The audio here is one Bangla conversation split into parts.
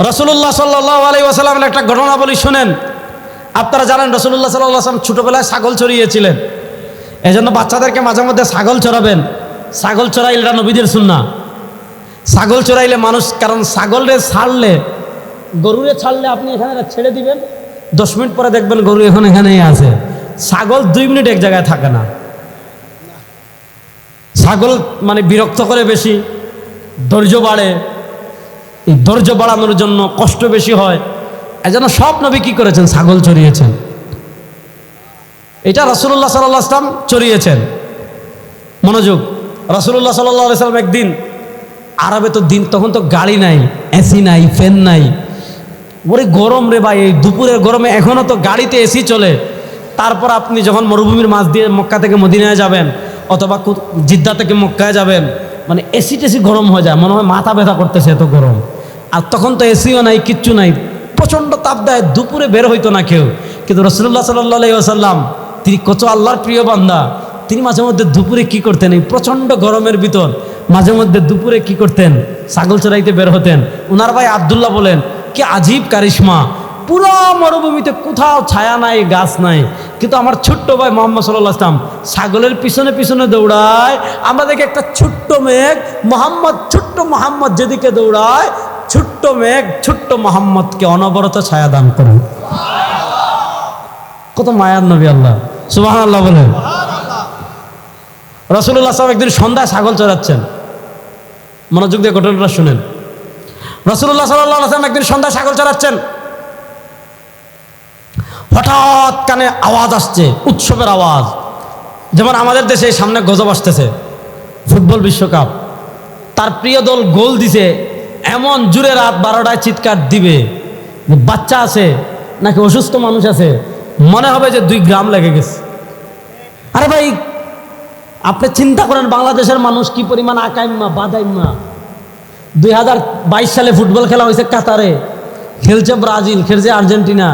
রাসূলুল্লাহ সাল্লাল্লাহু আলাইহি ওয়াসাল্লামের একটা ঘটনা বলি শুনেন। আপনারা জানেন রাসূলুল্লাহ সাল্লাল্লাহু আলাইহি ওয়াসাল্লাম ছোটবেলায় ছাগল চড়িয়েছিলেন। এজন্য বাচ্চাদেরকে মাঝে মধ্যে ছাগল চড়াবেন। ছাগল চড়াইলে এটা নবীদের সুন্নাহ। ছাগল চড়াইলে মানুষ, কারণ ছাগলরে ছাড়লে, গরুরে ছাড়লে আপনি এখানে ছেড়ে দিবেন, 10 মিনিট পরে দেখবেন গরু এখানেই আছে। ছাগল 2 মিনিট এক জায়গায় থাকে না। ছাগল মানে বিরক্ত করে বেশি, ধৈর্য বাড়ে। এই ধৈর্য বাড়ানোর জন্য কষ্ট বেশি হয়। এজন্য সব নবী কি করেছেন? ছাগল চড়িয়েছেন। এটা রাসূলুল্লাহ সাল্লাল্লাহু আলাইহি ওয়াসাল্লাম চড়িয়েছেন। মনোযোগ, রাসূলুল্লাহ সাল্লাল্লাহু আলাইহি ওয়াসাল্লাম একদিন, আরবে তো দিন, তখন তো গাড়ি নাই, এসি নাই, ফ্যান নাই, ওরে গরম রে ভাই, এই দুপুরের গরমে এখনও তো গাড়িতে এসি চলে। তারপর আপনি যখন মরুভূমির মাঝ দিয়ে মক্কা থেকে মদিনায় যাবেন, অথবা জিদ্দা থেকে মক্কায় যাবেন, মানে এসি টেসি গরম হয়ে যায়, মনে হয় মাথা ব্যথা করতেছে, এত গরম। আর তখন তো এসিও নাই, কিচ্ছু নাই, প্রচণ্ড তাপ দেয়, দুপুরে বের হইতো না কেউ। কিন্তু রাসূলুল্লাহ সাল্লাল্লাহু আলাইহি ওয়াসাল্লাম, তিনি কত আল্লাহর প্রিয় বান্দা, তিনি মাঝে মধ্যে দুপুরে কি করতেন? এই প্রচণ্ড গরমের ভিতর মাঝে মধ্যে দুপুরে কি করতেন? ছাগল চড়াইতে বের হতেন। উনার ভাই আব্দুল্লাহ বলেন, কি আজীব কারিশমা, পুরো মরুভূমিতে কোথাও ছায়া নাই, গাছ নাই, কিন্তু আমার ছোট্ট ভাই মুহাম্মদ সাল্লাল্লাহু আলাইহি ওয়াসাল্লাম ছাগলের পিছনে পিছনে দৌড়ায়। আমরা দেখি একটা ছোট্ট মেঘ, ছোট্ট মোহাম্মদ যেদিকে দৌড়ায়, ছোট্ট মেঘ ছোট্ট মোহাম্মদকে অনবরত ছায়া দান করে। কত মায়ার নবী আল্লাহ, সুবহানাল্লাহ বলেন। রাসূলুল্লাহ সাল্লাল্লাহু একদিন সন্ধ্যায় ছাগল চড়াচ্ছেন। মনোযোগ দিয়ে ঘটনাটা শুনেন। রাসূলুল্লাহ সাল্লাল্লাহু আলাইহি ওয়াসাল্লাম একদিন সন্ধ্যায় ছাগল চড়াচ্ছেন। হঠাৎ কানে আওয়াজ আসছে, উৎসবের আওয়াজ। যেমন আমাদের দেশে সামনে গজব আসতেছে, ফুটবল বিশ্বকাপ, তার প্রিয় দল গোল দিছে, এমন জুড়ে রাত 12টায় চিৎকার দিবে, বাচ্চা আছে নাকি অসুস্থ মানুষ আছে, মনে হবে যে 2 গ্রাম লেগে গেছে। আরে ভাই, আপনি চিন্তা করেন বাংলাদেশের মানুষ কি পরিমাণ আকাইম্মা বাদাইম্মা। 2022 সালে ফুটবল খেলা হয়েছে কাতারে, খেলছে ব্রাজিল, খেলছে আর্জেন্টিনা,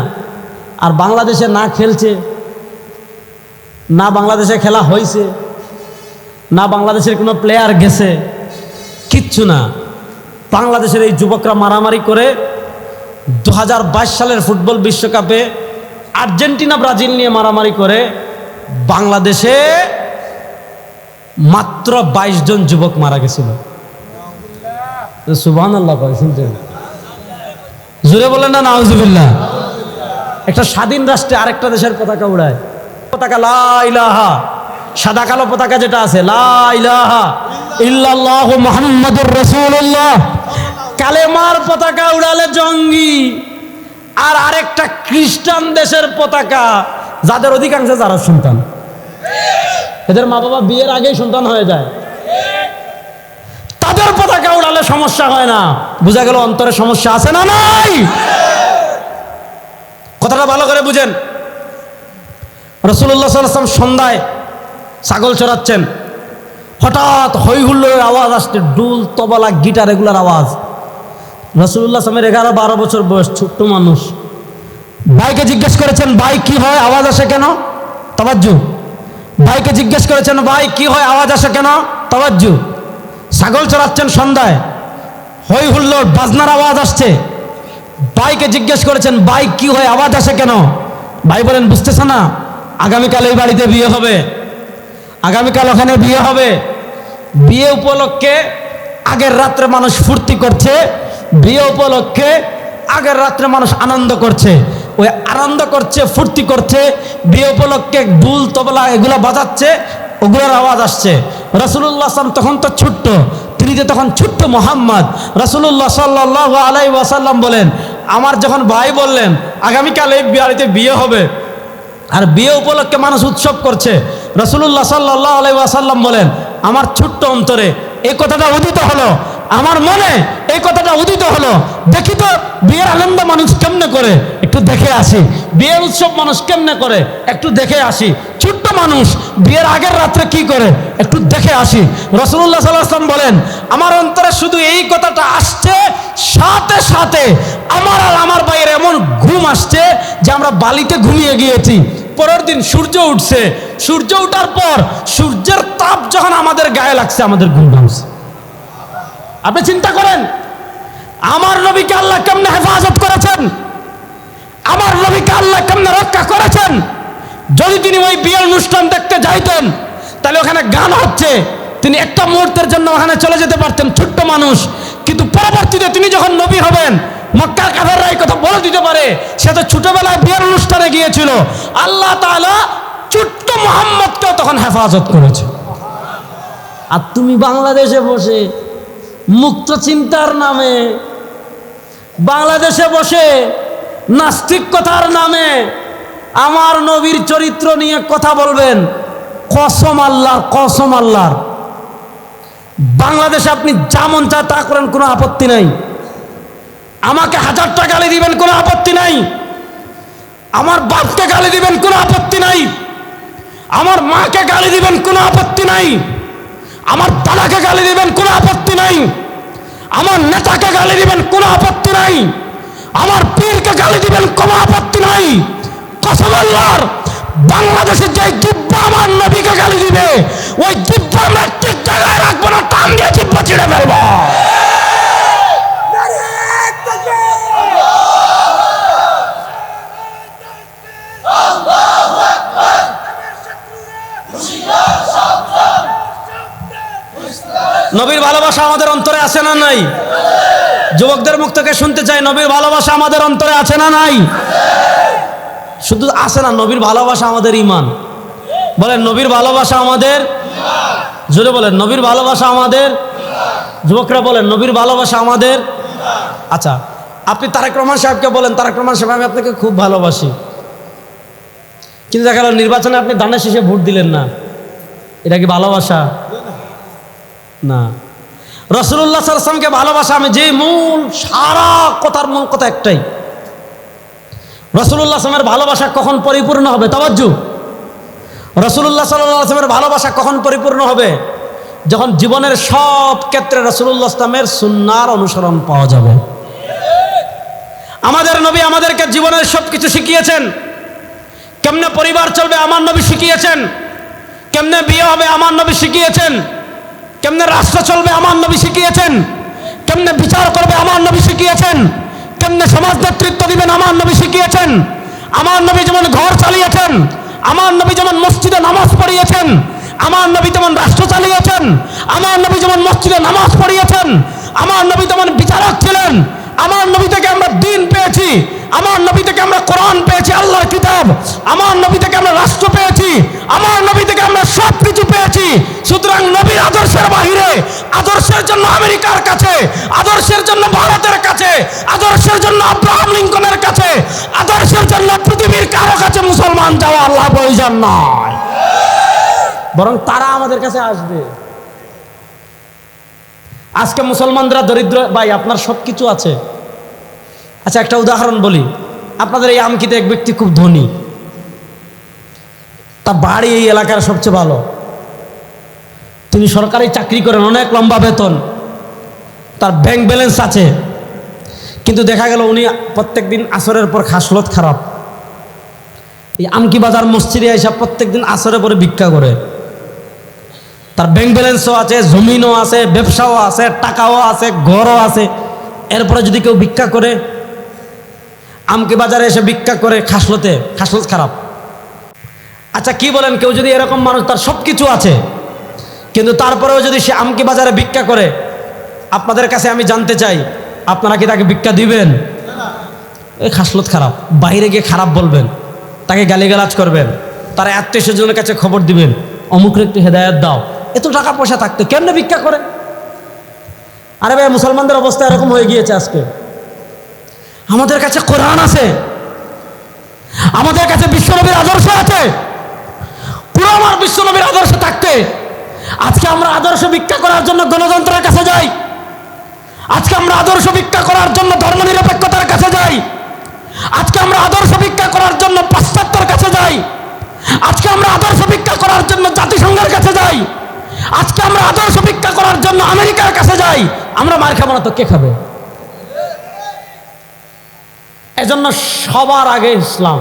আর বাংলাদেশে না খেলছে, না বাংলাদেশে খেলা হয়েছে, না বাংলাদেশের কোনো প্লেয়ার গেছে, কিচ্ছু না। বাংলাদেশের এই যুবকরা মারামারি করে 2022 সালের ফুটবল বিশ্বকাপে আর্জেন্টিনা ব্রাজিল নিয়ে মারামারি করে বাংলাদেশে মাত্র 22 জন যুবক মারা গেছিল। সুবহানাল্লাহ, শুনছেন? জোরে বলেন না নাউজুবিল্লাহ। একটা স্বাধীন রাষ্ট্রে আরেকটা দেশের পতাকা উড়ায়, পতাকা লা ইলাহা, সাদা কালো পতাকা যেটা আছে, লা ইলাহা ইল্লাল্লাহু মুহাম্মাদুর রাসূলুল্লাহ, কালেমার পতাকা উড়ালে জঙ্গি। আর আরেকটা খ্রিস্টান দেশের পতাকা, যাদের অধিকাংশ যারা সন্তান, এদের মা বাবা বিয়ের আগেই সন্তান হয়ে যায়, তাদের পতাকা উড়ালে সমস্যা হয় না। বোঝা গেল অন্তরে সমস্যা আছে না নাই? কথাটা ভালো করে বুঝেন। রাসূলুল্লাহ সাল্লাল্লাহু আলাইহি ওয়াসাল্লাম সন্ধ্যায় ছাগল চড়াচ্ছেন, হঠাৎ হই হুল্লোড়ের আওয়াজ আসছে, ডুল তবলা গিটার এগুলার আওয়াজ। রাসূলুল্লাহ সাল্লাল্লাহু আলাইহি ওয়াসাল্লামের 11-12 বছর বয়স, ছোট্ট মানুষ। ভাইকে জিজ্ঞেস করেছেন, ভাই কি হয়, আওয়াজ আসে কেন? তাওয়াজ্জু। ভাইকে জিজ্ঞেস করেছেন, ভাই কি হয়, আওয়াজ আসে কেন? তাওয়াজ্জু। ছাগল চড়াচ্ছেন সন্ধ্যায়, হই হুল্লোড়, বাজনার আওয়াজ আসছে। ভাইকে জিজ্ঞেস করেছেন, ভাই কি হয়, আওয়াজ আসে কেন? ভাই বলেন, বুঝতেছ না, আগামীকাল এই বাড়িতে বিয়ে হবে, আগামীকাল ওখানে বিয়ে হবে। বিয়ে উপলক্ষে আগের রাত্রে মানুষ ফুর্তি করছে, বিয়ে উপলক্ষে আগের রাত্রে মানুষ আনন্দ করছে, ওই আনন্দ করছে, ফুর্তি করছে, বিয়ে উপলক্ষে ঢোল তবলা এগুলো বাজাচ্ছে, ওগুলোর আওয়াজ আসছে। রাসূলুল্লাহ সাল্লাল্লাহু আলাইহি ওয়াসাল্লাম তখন তো ছোট্ট, তিনি যে তখন ছোট্ট মোহাম্মদ। রাসূলুল্লাহ সাল্লাল্লাহু আলাইহি ওয়াসাল্লাম বলেন, আমার যখন ভাই বললেন আগামীকাল এই বাড়িতে বিয়ে হবে আর বিয়ে উপলক্ষে মানুষ উৎসব করছে, রাসূলুল্লাহ সাল্লাল্লাহু আলাইহি ওয়াসাল্লাম বলেন, আমার ছোট্ট অন্তরে এই কথাটা উদিত হলো, আমার মনে এই কথাটা উদিত হলো, দেখি তো বিয়ের আনন্দ মানুষ কেমনে করে, একটু দেখে আসি। বিয়ের উৎসব মানুষ কেমনে করে, একটু দেখে আসি। ছোট্ট মানুষ বিয়ের আগের রাত্রে কি করে, একটু দেখে আসি। রাসূলুল্লাহ সাল্লাল্লাহু আলাইহি ওয়াসাল্লাম বলেন, আমার অন্তরে শুধু এই কথাটা আসছে, সাথে সাথে আমার আর আমার ভাইয়ের এমন ঘুম আসছে যে আমরা বালিতে ঘুমিয়ে গিয়েছি। পরের দিন সূর্য উঠছে, সূর্য ওঠার পর সূর্যের তাপ যখন আমাদের গায়ে লাগছে, আমাদের ঘুম ভাঙছে। আপনি চিন্তা করেন, আমার নবীকে আল্লাহ কেমনে আমার নবীকে আল্লাহ কেমনে রক্ষা করেছেন। যদি তিনি ওই বিয়ের অনুষ্ঠান দেখতে যাইতেন, তাহলে ওখানে গান হচ্ছে, তিনি একটা মুহূর্তের জন্য ওখানে চলে যেতে পারতেন, ছোট্ট মানুষ। কিন্তু পরবর্তীতে তিনি যখন নবী হবেন, মক্কার কাফেররা এই কথা বলে দিতে পারে, সে তো ছোটবেলায় বিয়ের অনুষ্ঠানে গিয়েছিল। আল্লাহ তাআলা ছোট্ট মুহাম্মদকেও তখন হেফাজত করেছে। আর তুমি বাংলাদেশে বসে মুক্ত চিন্তার নামে, বাংলাদেশে বসে নাস্তিকতার নামে আমার নবীর চরিত্র নিয়ে কথা বলবেন। কসম আল্লাহর, কসম আল্লাহর, বাংলাদেশে আপনি যা মন চায় তা করেন, কোনো আপত্তি নাই। আমাকে 1000টা গালি দিবেন, কোনো আপত্তি নাই। আমার বাপকে গালি দিবেন, কোনো আপত্তি নাই। আমার মাকে গালি দিবেন, কোনো আপত্তি নাই। আমার দাদাকে গালি দিবেন, কোনো আপত্তি নাই। আমার নেতাকে গালি দিবেন, কোনো আপত্তি নাই। আমার পীরকে গালি দিবেন, কোনো আপত্তি নাই। কসম আল্লাহর, বাংলাদেশের যে জিব্বা আমার নবীকে গালি দিবে, ওই জিব্বা আমরা ঠিক জায়গায় রাখবো না, টান দিয়ে জিব্বা ছিঁড়ে ফেলবো। নবীর ভালোবাসা আমাদের অন্তরে আছে না নাই? যুবকদের মুখ থেকে শুনতে চাই, নবীর ভালোবাসা আমাদের অন্তরে আছে না নাই? শুধু আছে না, নবীর ভালোবাসা আমাদের ঈমান। বলেন নবীর ভালোবাসা আমাদের, জোরে বলেন নবীর ভালোবাসা আমাদের। যুবকরা বলেন নবীর ভালোবাসা আমাদের। আচ্ছা, আপনি তারেক রহমান সাহেবকে বলেন, তারেক রহমান সাহেব আমি আপনাকে খুব ভালোবাসি, কিন্তু দেখা গেল নির্বাচনে আপনি ধানের শীষে ভোট দিলেন না, এটা কি ভালোবাসা? না। রাসূলুল্লাহ সাল্লাল্লাহু আলাইহি ওয়াসাল্লামকে ভালোবাসা, আমি যে মূল সারা কথার মূল কথা একটাই, রাসূলুল্লাহ সাল্লাল্লাহু আলাইহি ওয়াসাল্লামের ভালোবাসা কখন পরিপূর্ণ হবে? তাওয়াজ্জু। রাসূলুল্লাহ সাল্লাল্লাহু আলাইহি ওয়াসাল্লামের ভালোবাসা কখন পরিপূর্ণ হবে? যখন জীবনের সব ক্ষেত্রে রাসূলুল্লাহ সাল্লাল্লাহু আলাইহি ওয়াসাল্লামের সুন্নাহর অনুসরণ পাওয়া যাবে। আমাদের নবী আমাদেরকে জীবনের সব কিছু শিখিয়েছেন। কেমনে পরিবার চলবে আমার নবী শিখিয়েছেন, কেমনে বিয়ে হবে আমার নবী শিখিয়েছেন, কেমনে রাষ্ট্র চলবে আমার নবী শিখিয়েছেন, কেমনে বিচার করবে আমার নবী শিখিয়েছেন, কেমনে সমাজ নেতৃত্ব দিবেন আমার নবী শিখিয়েছেন। আমার নবী যেমন ঘর চালিয়েছেন, আমার নবী যেমন মসজিদে নামাজ পড়িয়েছেন, আমার নবী তেমন রাষ্ট্র চালিয়েছেন। আমার নবী যেমন মসজিদে নামাজ পড়িয়েছেন, আমার নবী তেমন বিচারক ছিলেন। আমার নবী থেকে আমরা দ্বীন পেয়েছি, আমার নবী থেকে আমরা কোরআন পেয়েছি, আল্লাহর কিতাব। আমার নবী থেকে আমরা রাষ্ট্র পেয়েছি, আমার নবী থেকে আমরা সব কিছু পেয়েছি। সুতরাং নবীর আদর্শের বাহিরে, আদর্শের জন্য আমেরিকার কাছে, আদর্শের জন্য ভারতের কাছে, আদর্শের জন্য আব্রাহাম লিঙ্কনের কাছে, আদর্শের জন্য পৃথিবীর কারো কাছে মুসলমান যাওয়া আল্লাহ প্রয়োজন নয়, বরং তারা আমাদের কাছে আসবে। আজকে মুসলমানরা দরিদ্র ভাই, আপনার সব কিছু আছে। আচ্ছা, একটা উদাহরণ বলি। আপনাদের এই আমকিতে এক ব্যক্তি খুব ধনী, তার বাড়ি এই এলাকার সবচেয়ে ভালো, তিনি সরকারি চাকরি করেন, অনেক লম্বা বেতন, তার ব্যাংক ব্যালেন্স আছে। কিন্তু দেখা গেল উনি প্রত্যেক দিন আসরের পর খাসলত খারাপ, এই আমকি বাজার মসজিদে এসে প্রত্যেক দিন আসরের পরে ভিক্ষা করে। তার ব্যাংক ব্যালেন্সও আছে, জমিনও আছে, ব্যবসাও আছে, টাকাও আছে, ঘরও আছে। এরপরে যদি কেউ ভিক্ষা করে, আমকি বাজারে এসে ভিক্ষা করে, খাসলত খারাপ। আচ্ছা কি বলেন, কেউ যদি এরকম মানুষ, তার সব কিছু আছে, কিন্তু তারপরেও যদি সে আমকি বাজারে ভিক্ষা করে, আপনাদের কাছে আমি জানতে চাই, আপনারা কি তাকে ভিক্ষা দিবেন? এই খাসলত খারাপ, বাইরে গিয়ে খারাপ বলবেন, তাকে গালিগালাজ করবেন, তার আত্মীয় স্বজনের কাছে খবর দিবেন, অমুকের একটু হেদায়েত দাও। এত টাকা পয়সা থাকতে কেমনে ভিক্ষা করে? আরে ভাই, মুসলমানদের অবস্থা এরকম হয়ে গিয়েছে আজকে। আমাদের কাছে কোরআন আছে, আমাদের কাছে বিশ্বনবীর আদর্শ আছে। পুরো আমার বিশ্বনবীর আদর্শ থাকতে আজকে আমরা আদর্শ ভিক্ষা করার জন্য গণতন্ত্রের কাছে যাই, আজকে আমরা আদর্শ ভিক্ষা করার জন্য ধর্মনিরপেক্ষতার কাছে যাই, আজকে আমরা আদর্শ ভিক্ষা করার জন্য পাশ্চাত্যের কাছে যাই, আজকে আমরা আদর্শ ভিক্ষা করার জন্য জাতিসংঘের কাছে যাই, আজকে আমরা আদর্শ ভিক্ষা করার জন্য আমেরিকার কাছে যাই। আমরা মার খাবো না তো কে খাবে? এজন্য সবার আগে ইসলাম।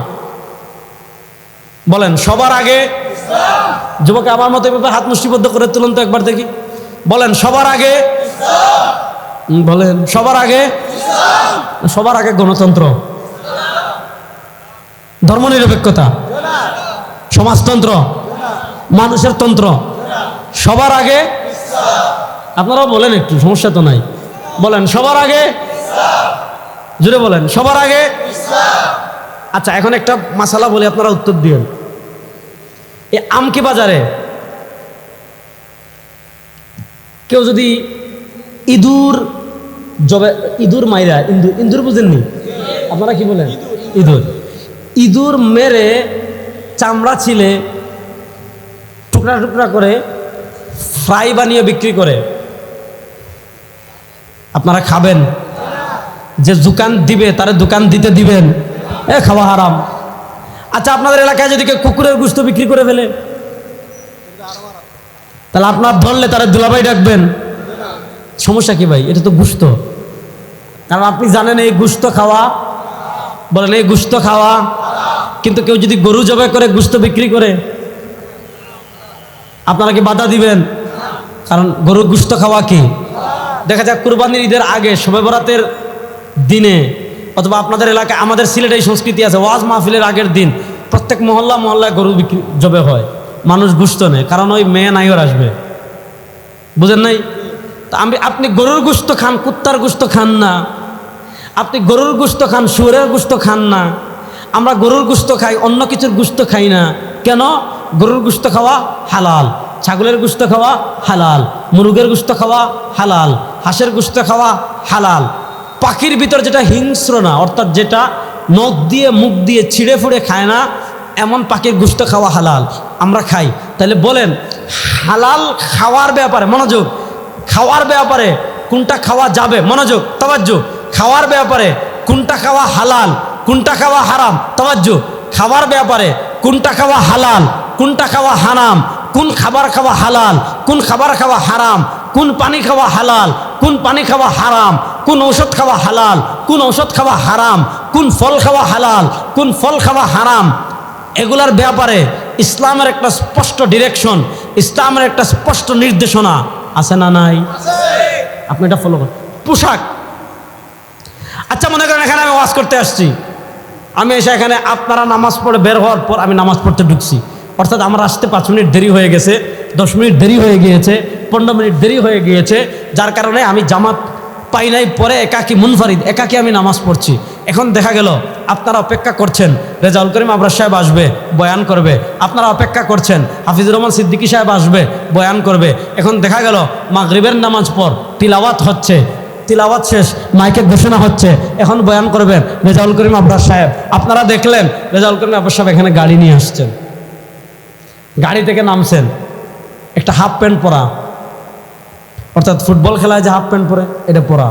বলেন সবার আগে ইসলাম। যুবক আমার মতো ব্যাপার হাত মুষ্টিবদ্ধ করে তুলুন তো একবার দেখি। বলেন সবার আগে ইসলাম। বলেন সবার আগে ইসলাম। সবার আগে গণতন্ত্র। ধর্মনিরপেক্ষতা, সমাজতন্ত্র, মানুষের তন্ত্র, সবার আগে আপনারাও বলেন, একটু সমস্যা তো নাই, বলেন সবার আগে, জুড়ে বলেন সবার আগে। আচ্ছা, এখন একটা মাসালা বলে আপনারা উত্তর দিবেন। এই আমকি বাজারে কেউ যদি ইঁদুর জবে, ইঁদুর মাইরা, ইঁদুর বুঝেননি আপনারা, কি বলেন ইঁদুর, ইঁদুর মেরে চামড়া ছিলে টুকরা টুকরা করে ফ্রাই বানিয়ে বিক্রি করে, আপনারা খাবেন? যে দোকান দিবে তারে দোকান দিতে দিবেন? খাওয়া হারাম। আচ্ছা, আপনাদের এলাকায় যদি কেউ কুকুরের গোশত বিক্রি করে ফেলে, তাহলে আপনার ধরলে তারা দুলাভাই ডাকবেন? সমস্যা কি ভাই? এটা তো গোশত। কারণ আপনি জানেন এই গোশত খাওয়া, বলেন এই গোশত খাওয়া। কিন্তু কেউ যদি গরু জবাই করে গোশত বিক্রি করে, আপনারা কি বাধা দিবেন? কারণ গরুর গোশত খাওয়া কি, দেখা যাক কুরবানির ঈদের আগে, শবে বরাতের দিনে, অথবা আপনাদের এলাকায়, আমাদের সিলেটে এই সংস্কৃতি আছে, ওয়াজ মাহফিলের আগের দিন প্রত্যেক মহল্লা মহল্লায় গরু বিক্রি জবে হয়, মানুষ গোশত নেয়, কারণ ওই মেয়ে নাইর আসবে, বুঝেন নাই? তা আপনি গরুর গোশত খান, কুত্তার গোশত খান না। আপনি গরুর গোশত খান, শুয়োরের গোশত খান না। আমরা গরুর গোশত খাই, অন্য কিছুর গোশত খাই না। কেন? গরুর গোশত খাওয়া হালাল, ছাগলের গোশত খাওয়া হালাল, মুরগের গোশত খাওয়া হালাল, হাঁসের গোশত খাওয়া হালাল। পাখির ভিতর যেটা হিংস্র না, অর্থাৎ যেটা নখ দিয়ে মুখ দিয়ে ছিঁড়ে ফুড়ে খায় না, এমন পাখির গোশত খাওয়া হালাল, আমরা খাই। তাহলে বলেন, হালাল খাওয়ার ব্যাপারে মনোযোগ, খাওয়ার ব্যাপারে কোনটা খাওয়া যাবে, মনোযোগ তাওয়াজ্জু, খাওয়ার ব্যাপারে কোনটা খাওয়া হালাল, কোনটা খাওয়া হারাম, তাওয়াজ্জু, খাওয়ার ব্যাপারে কোনটা খাওয়া হালাল, কোনটা খাওয়া হারাম, কোন খাবার খাওয়া হালাল, কোন খাবার খাওয়া হারাম, কোন পানি খাওয়া হালাল, কোন পানি খাওয়া হারাম, কোন ঔষধ খাওয়া হালাল, কোন ঔষধ খাওয়া হারাম, কোন ফল খাওয়া হালাল, কোন ফল খাওয়া হারাম, এগুলার ব্যাপারে ইসলামের একটা স্পষ্ট ডিরেকশন, ইসলামের একটা স্পষ্ট নির্দেশনা আছে না নাই? আপনি এটা ফলো করেন। পোশাক, আচ্ছা মনে করেন এখানে আমি ওয়াজ করতে আসছি, আমি এসে এখানে আপনারা নামাজ পড়ে বের হওয়ার পর আমি নামাজ পড়তে ঢুকছি, অর্থাৎ আমার আসতে 5 মিনিট দেরি হয়ে গেছে, 10 মিনিট দেরি হয়ে গিয়েছে, 15 মিনিট দেরি হয়ে গিয়েছে, যার কারণে আমি জামাত পাই নাই, পরে একাকি মুনফারিদ একাকি আমি নামাজ পড়ছি। এখন দেখা গেল আপনারা অপেক্ষা করছেন রেজাউল করিম আবরার সাহেব আসবে, বয়ান করবে, আপনারা অপেক্ষা করছেন হাফিজুর রহমান সিদ্দিকী সাহেব আসবে, বয়ান করবে। এখন দেখা গেল মাগরিবের নামাজ পর তিলাওয়াত হচ্ছে, তিলাওয়াত শেষ, মাইকে ঘোষণা হচ্ছে, এখন বয়ান করবেন রেজাউল করিম আবরার সাহেব। আপনারা দেখলেন রেজাউল করিম আবরার সাহেব এখানে গাড়ি নিয়ে আসছেন, গাড়ি থেকে নামছেন, একটা হাফ প্যান্ট পরা, অর্থাৎ ফুটবল খেলায় যে হাফ প্যান্ট পরে এটা পরা,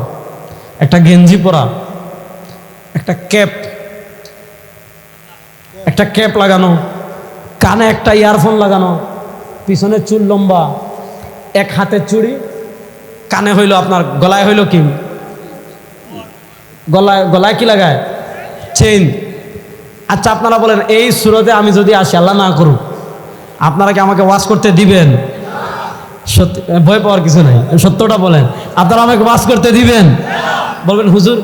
একটা গেঞ্জি পরা, একটা ক্যাপ লাগানো, কানে একটা ইয়ারফোন লাগানো, পিছনে চুল লম্বা, এক হাতে চুড়ি, কানে হইল আপনার, গলায় হইল কি, গলায় কি লাগায়, চেইন। আচ্ছা আপনারা বলেন, এই সুরতে আমি যদি আসি, আল্লাহ না করুক, আপনারা কি আমাকে ওয়াজ করতে দিবেন? সত্যি, ভয় পাওয়ার কিছু নাই, সত্যটা বলেন, আপনারা আমাকে ওয়াজ করতে দিবেন? বলবেন হুজুর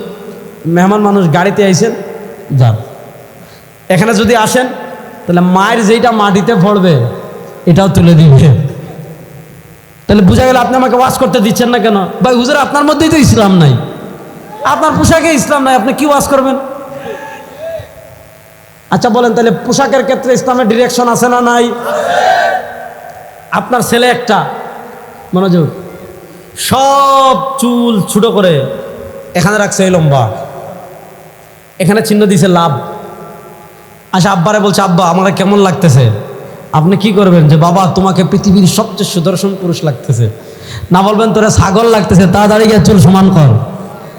মেহমান মানুষ, গাড়িতে আইছেন, যান। এখানে যদি আসেন তাহলে মায়ের যেটা মাটিতে পড়বে এটাও তুলে দিবে। তাহলে বোঝা গেল আপনি আমাকে ওয়াজ করতে দিচ্ছেন না কেন? ভাই হুজুর আপনার মধ্যেই তো ইসলাম নাই, আপনার পোশাকে ইসলাম নাই, আপনি কি ওয়াজ করবেন? আচ্ছা বলেন, তাহলে পোশাকের ক্ষেত্রে ইসলামের ডিরেকশন আছে না নাই? আপনার ছেলে একটা, মনোযোগ, সব চুল ছোট করে এখানে রাখছে এই লম্বা, এখানে চিহ্ন দিছে লাভ। আচ্ছা আব্বারে বলছে, আব্বা আমার কেমন লাগতেছে? আপনি কি করবেন? যে বাবা তোমাকে পৃথিবীর সবচেয়ে সুদর্শন পুরুষ লাগতেছে। না বলবেন তোরা ছাগল লাগতেছে, তাড়াতাড়ি গিয়ে চুল সমান কর,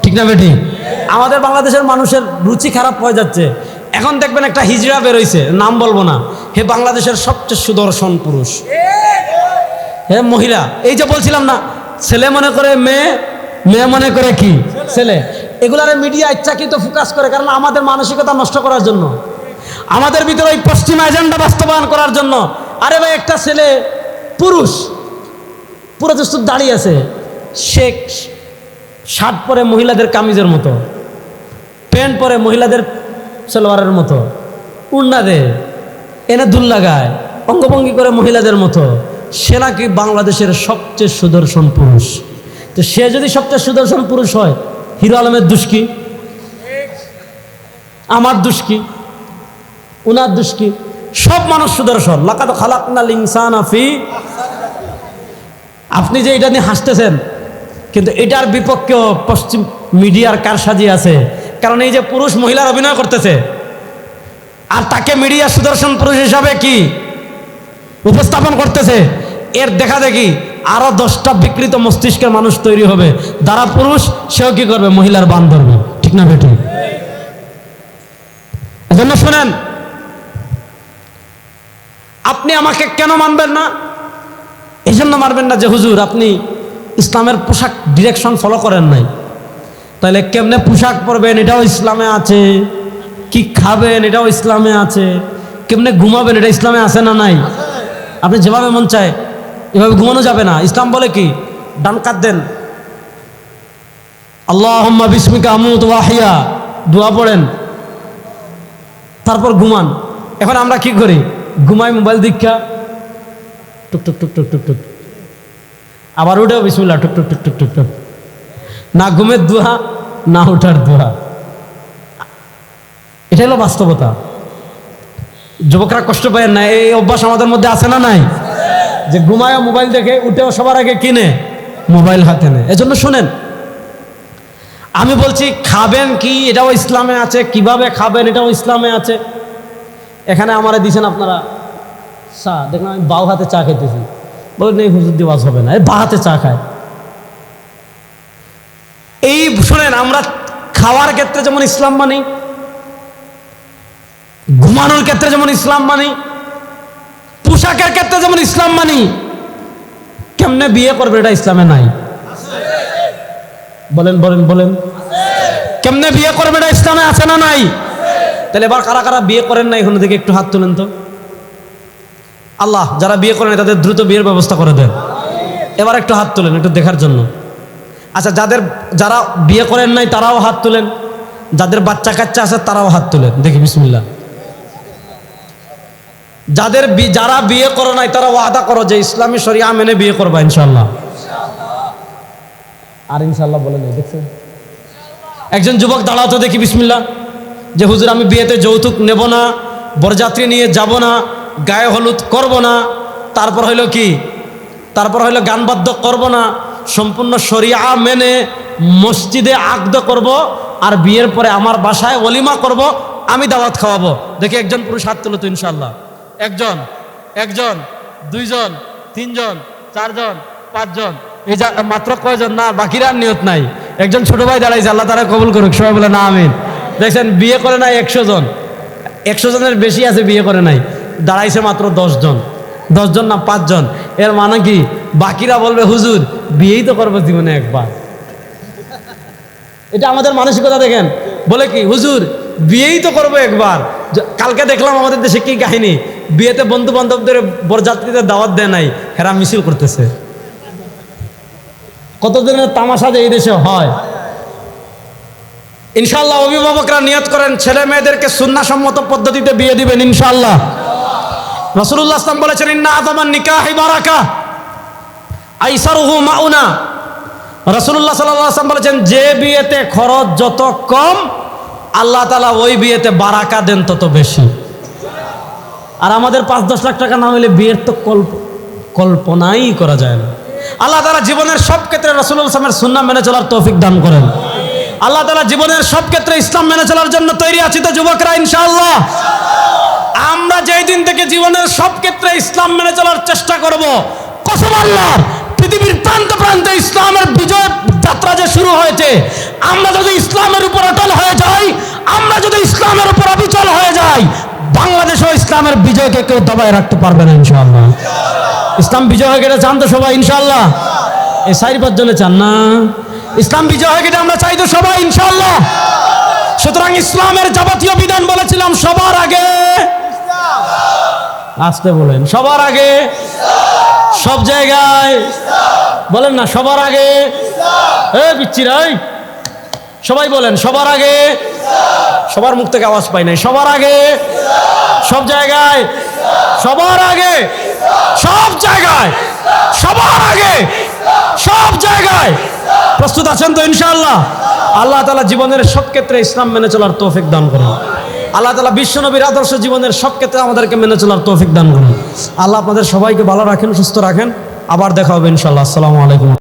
ঠিক না বেটি? আমাদের বাংলাদেশের মানুষের রুচি খারাপ হয়ে যাচ্ছে। এখন দেখবেন একটা হিজড়া বেরোইছে, নাম বলবো না, হে বাংলাদেশের সবচেয়ে সুদর্শন পুরুষ, হে মহিলা। এই যে বলছিলাম না, ছেলে মনে করে মেয়ে, মেয়ে মনে করে কি ছেলে। এগুলারে মিডিয়া ইচ্ছাকৃত ফোকাস করে, কারণ আমাদের মানসিকতা নষ্ট করার জন্য, আমাদের ভিতরে ওই পশ্চিমা এজেন্ডা বাস্তবায়ন করার জন্য। আরে ভাই একটা ছেলে পুরুষ, পুরো দস্তুর দাঁড়িয়ে আছে, সে শার্ট পরে মহিলাদের কামিজের মতো, প্যান্ট পরে মহিলাদের সালোয়ারের মতো, উড়না দে, এনে দুল লাগায়, অঙ্গভঙ্গি করে মহিলাদের মতো। সে নাকি বাংলাদেশের সবচেয়ে সুদর্শন পুরুষ। তো সে যদি সবচেয়ে সুদর্শন পুরুষ হয়, হিরো আলমের দোষ কি? আমার দোষ কি? উনার দোষ কি? সব মানুষ সুদর্শন। লাকাদ খালাকনাল ইনসানা ফি, আপনি যে এটা নিয়ে হাসতেছেন, কিন্তু এটার বিপক্ষেও পশ্চিম মিডিয়ার কারসাজি আছে। কারণ এই যে পুরুষ মহিলার অভিনয় করতেছে, আর তাকে মিডিয়া সুদর্শন পুরুষ হিসাবে কি উপস্থাপন করতেছে, এর দেখা দেখি আরো 10টা বিকৃত মস্তিষ্কের মানুষ তৈরি হবে। যারা পুরুষ সেও কি করবে? মহিলার বান ধরবে। ঠিক না বেটি? এজন্য শোনেন, আপনি আমাকে কেন মানবেন না? এই জন্য মানবেন না যে হুজুর আপনি ইসলামের পোশাক ডিরেকশন ফলো করেন নাই। তাহলে কেমনে পোশাক পরবেন এটাও ইসলামে আছে, কি খাবেন এটাও ইসলামে আছে, কেমনে ঘুমাবেন এটা ইসলামে আছে না নাই? আপনি যেভাবে মন চায় এভাবে ঘুমানো যাবে না। ইসলাম বলে কি? ডান কাত দেন, আল্লাহুম্মা বিসমিকা আমুতু ওয়া আহইয়া, দোয়া পড়েন, তারপর ঘুমান। এখন আমরা কি করি? ঘুমাই মোবাইল দীক্ষা, টুক টুক টুক টুক টুক টুক, আবার উঠেও বিসমিল্লাহ টুক টুক টুক টুক টুক টুক। না ঘুমের দোয়া, না উঠার দোয়া। এটা হলো বাস্তবতা। যুবকরা কষ্ট পায় না, এই অভ্যাস আমাদের মধ্যে আছে না নাই? যে ঘুমায় মোবাইল দেখে, উঠেও সবার আগে কিনে মোবাইল হাতে নেয়। এজন্য শুনেন, আমি বলছি খাবেন কি এটাও ইসলামে আছে, কিভাবে খাবেন এটাও ইসলামে আছে। এখানে আমারে দিছেন আপনারা চা, দেখলাম আমি বাউ হাতে চা খেতেছি, বলেন এই হুজুর দিবাস হবে না, এই বা হাতে চা খায়। এই শুনেন, আমরা খাওয়ার ক্ষেত্রে যেমন ইসলাম মানি, ঘুমানোর ক্ষেত্রে যেমন ইসলাম মানি, পোশাকের ক্ষেত্রে যেমন ইসলাম মানি, কেমনে বিয়ে করবে এটা ইসলামে নাই। বলেন বলেন বলেন, কেমনে বিয়ে করবে এটা ইসলামে আছে না নাই? তাহলে এবার কারা কারা বিয়ে করেন না এখান থেকে একটু হাত তুলেন তো। আল্লাহ যারা বিয়ে করেন তাদের দ্রুত বিয়ের ব্যবস্থা করে দেন। এবার একটু হাত তুলেন একটু দেখার জন্য। আচ্ছা, যারা বিয়ে করেন নাই তারাও হাত তুলেন, যাদের বাচ্চা কাচ্চা আছে তারাও হাত তুলেন, দেখি বিসমিল্লাহ। যারা বিয়ে করো নাই তারা ওয়াদা করো যে ইসলামী শরিয়া মেনে বিয়ে করবা ইনশাআল্লাহ। আর ইনশাআল্লাহ বলে নাই, দেখছেন? একজন যুবক দাঁড়াও তো দেখি বিসমিল্লাহ, যে হুজুর আমি বিয়েতে যৌতুক নেব না, বরযাত্রী নিয়ে যাব না, গায়ে হলুদ করব না, তারপর হইলো কি? তারপর হইলো গান বাদ্য করব না, সম্পূর্ণ শরিয়া মেনে মসজিদে আকদ করব, আর বিয়ের পরে আমার বাসায় ওলিমা করব, আমি দাওয়াত খাওয়াবো। দেখি একজন পুরুষ হাত তুলো তো ইনশাআল্লাহ। একজন, একজন, দুইজন, তিনজন, চারজন, পাঁচজন, এই যা মাত্র কয়জন? না, বাকিরা নিয়ত নাই। একজন ছোট ভাই দাঁড়াইছে, আল্লাহ তারা কবুল করুক, সবাই বলে না আমিন। দেখছেন, বিয়ে করে নাই 100 জন, 100 জনের বেশি আছে বিয়ে করে নাই, দাঁড়াইছে মাত্র 10 জন, 10 জন না 5 জন। এর মানে কি? বাকিরা বলবে হুজুর বিয়েই তো করবো জীবনে একবার। এটা আমাদের মানসিকতা দেখেন। বলে কি হুজুর বিয়েই তো করবো একবার। কালকে দেখলাম আমাদের দেশে কি কাহিনী, বিয়েতে বন্ধু বান্ধবদের বরযাত্রীদের দাওয়াত দেয় নাই, হেরা মিছিল করতেছে। কতদিনের তামাশা যে এই দেশে হয়। ইনশাআল্লাহ অভিভাবকরা নিয়ত করেন ছেলে মেয়েদেরকে সুন্নাহসম্মত পদ্ধতিতে বিয়ে দিবেন ইনশাআল্লাহ। রাসূলুল্লাহ সাল্লাল্লাহু আলাইহি ওয়াসাল্লাম বলেছেন, ইন্না আযামান নিকাহি বারাকা আইসারুহু মাউনা। রাসূলুল্লাহ সাল্লাল্লাহু আলাইহি ওয়াসাল্লাম বলেছেন, যে বিয়েতে খরচ যত কম আল্লাহ তাআলা ওই বিয়েতে বারাকা দেন তত বেশি। আর আমাদের 5-10 লাখ টাকা না হলে বিয়ের তো কল্পনাই করা যায় না। আল্লাহ তাআলা জীবনের সব ক্ষেত্রে রাসূলুল্লাহ সাল্লাল্লাহু আলাইহি ওয়াসাল্লামের সুন্নাহ মেনে চলার তৌফিক দান করেন। আল্লাহ তাআলা জীবনের সব ক্ষেত্রে ইসলাম মেনে চলার জন্য তৈরি আছি তো যুবকরা ইনশাআল্লাহ। আমরা যেই দিন থেকে জীবনের সব ক্ষেত্রে ইসলাম মেনে চলার চেষ্টা করব, কসম আল্লাহর, পৃথিবীর প্রান্তে প্রান্তে ইসলামের বিজয় যাত্রা যে শুরু হয়েছে, আমরা যদি ইসলামের উপর অটল হয়ে যাই, আমরা যদি ইসলামের উপর অবিচল হয়ে যাই, বাংলাদেশও ইসলামের বিজয়কে কেউ দবায় রাখতে পারবে না ইনশাআল্লাহ। ইসলাম বিজয় হয়ে গেলে চান তো সবাই ইনশাআল্লাহ? এই 4-5 জনে চান না? ইসলাম বিজয় হয়ে গেলে আমরা চাই তো সবাই ইনশাআল্লাহ। সুতরাং ইসলামের যাবতীয় বিধান বলেছিলাম সবার আগে, আসতে বলেন সবার আগে, সব জায়গায় বলেন না সবার আগে। বিচ্ছিরাই সবাই বলেন সবার আগে। সবার মুখ থেকে আওয়াজ পাই নাই, সবার আগে। সব জায়গায়, সবার আগে, সব জায়গায়, সবার আগে, সব জায়গায়। প্রস্তুত আছেন তো ইনশাআল্লাহ? আল্লাহ তাআলা জীবনের সব ক্ষেত্রে ইসলাম মেনে চলার তৌফিক দান করুন। আল্লাহ তাআলা বিশ্বনবীর আদর্শ জীবনের সব ক্ষেত্রে আমাদেরকে মেনে চলার তৌফিক দান করুন। আল্লাহ আপনাদের সবাইকে ভালো রাখেন, সুস্থ রাখেন। আবার দেখা হবে ইনশাআল্লাহ। আসসালামু আলাইকুম।